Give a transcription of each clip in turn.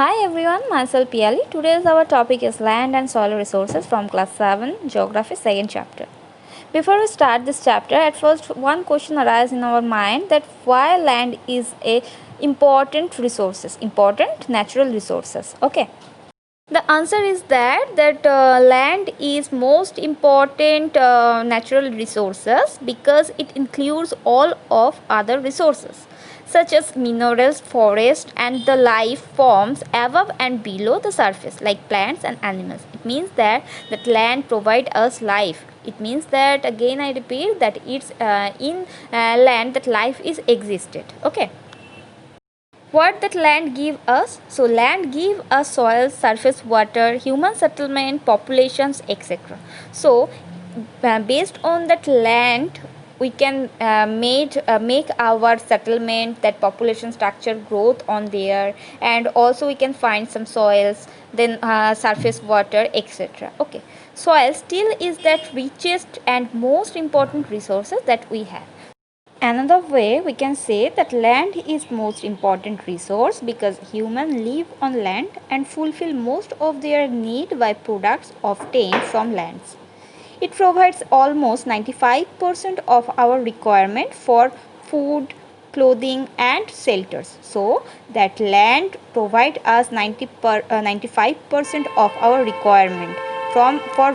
Hi everyone, myself Piali. Today's our topic is land and soil resources from class 7 geography second chapter. Before we start this chapter, at first one question arises in our mind that why land is a important natural resources. Okay. The answer is that land is most important natural resources because it includes all of other resources such as minerals, forest and the life forms above and below the surface like plants and animals. It means that land provide us life. It means that, again I repeat, that it's in land that life is existed. Okay. What that land give us? So land give us soil, surface water, human settlement, populations, etc. So based on that land we can make our settlement, that population structure growth on there, and also we can find some soils, then surface water, etc. Okay, soil still is that richest and most important resources that we have. Another way we can say that land is most important resource because humans live on land and fulfill most of their need by products obtained from lands. It provides almost 95% of our requirement for food, clothing and shelters. So that land provide us 95% of our requirement for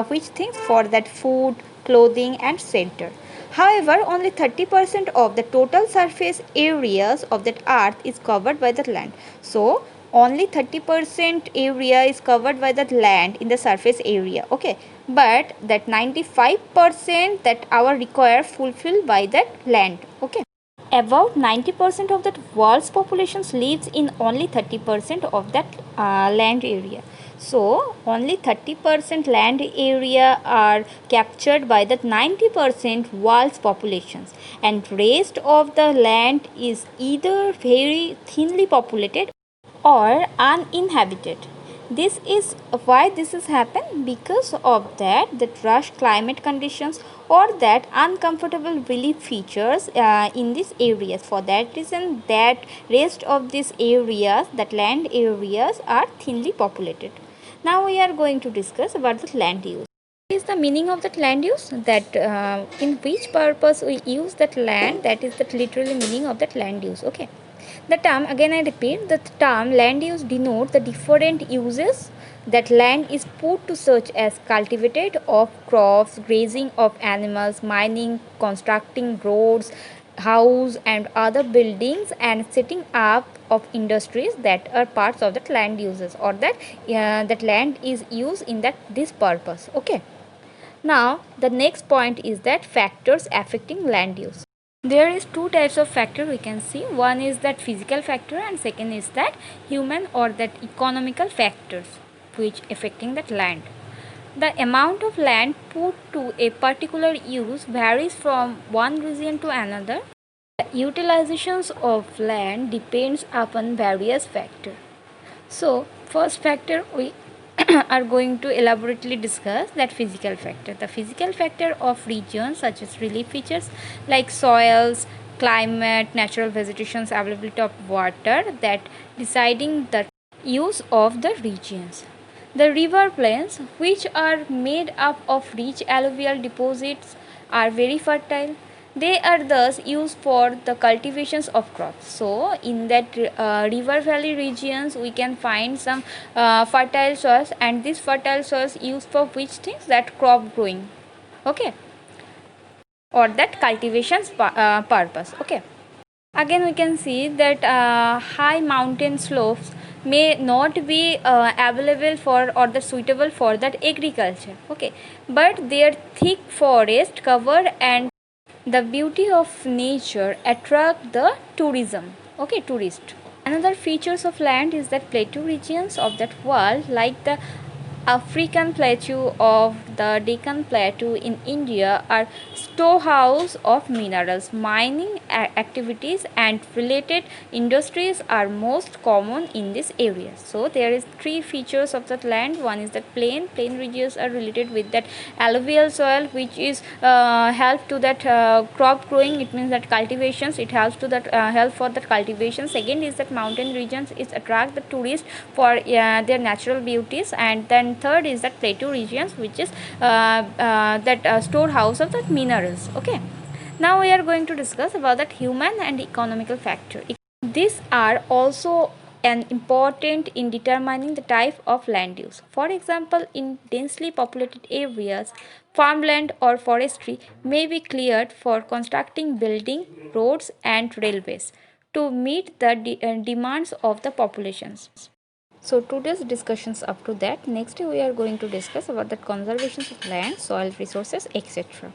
which things, for that food, clothing and shelter. However, only 30% of the total surface areas of that earth is covered by the land. So only 30% area is covered by that land in the surface area. Okay, but that 95% that our require fulfilled by that land. Okay, about 90% of that world's population lives in only 30% of that land area. So only 30% land area are captured by that 90% world's populations, and rest of the land is either very thinly populated or uninhabited. This is why this has happened, because of that rush climate conditions or that uncomfortable relief features in these areas. For that reason, that rest of these areas, that land areas, are thinly populated. Now we are going to discuss about the land use. What is the meaning of that land use? That in which purpose we use that land, that is the literally meaning of that land use. Okay. The term, again I repeat, the term land use denotes the different uses that land is put to, such as cultivated of crops, grazing of animals, mining, constructing roads, house and other buildings, and setting up of industries that are parts of that land uses, or that land is used in that this purpose. Okay. Now the next point is that factors affecting land use. There is two types of factor we can see. One is that physical factor and second is that human or that economical factors which affecting that land. The amount of land put to a particular use varies from one region to another. The utilizations of land depends upon various factors. So first factor we are going to elaborately discuss, that physical factor. The physical factor of regions such as relief features like soils, climate, natural vegetations, availability of water, that deciding the use of the regions. The river plains, which are made up of rich alluvial deposits, are very fertile. They are thus used for the cultivations of crops. So in that river valley regions we can find some fertile soils, and these fertile soils used for which things? That crop growing. Okay, or that cultivations purpose. Okay. Again we can see that high mountain slopes may not be available for or the suitable for that agriculture. Okay, but their thick forest cover and the beauty of nature attract the tourism. Okay, tourist. Another features of land is that plateau regions of that world, like the African plateau of the Deccan Plateau in India are storehouse of minerals. Mining activities and related industries are most common in this area. So there is three features of that land. One is that plain regions are related with that alluvial soil, which is help to that crop growing. It means that cultivations, it helps to that help for that cultivation. Second is that mountain regions is attract the tourists for their natural beauties, and then third is that plateau regions, which is that storehouse of that minerals. Okay, now we are going to discuss about that human and economical factor. These are also an important in determining the type of land use. For example, in densely populated areas, farmland or forestry may be cleared for constructing building, roads and railways to meet the demands of the populations. So today's discussions up to that. Next we are going to discuss about the conservation of land, soil resources, etc.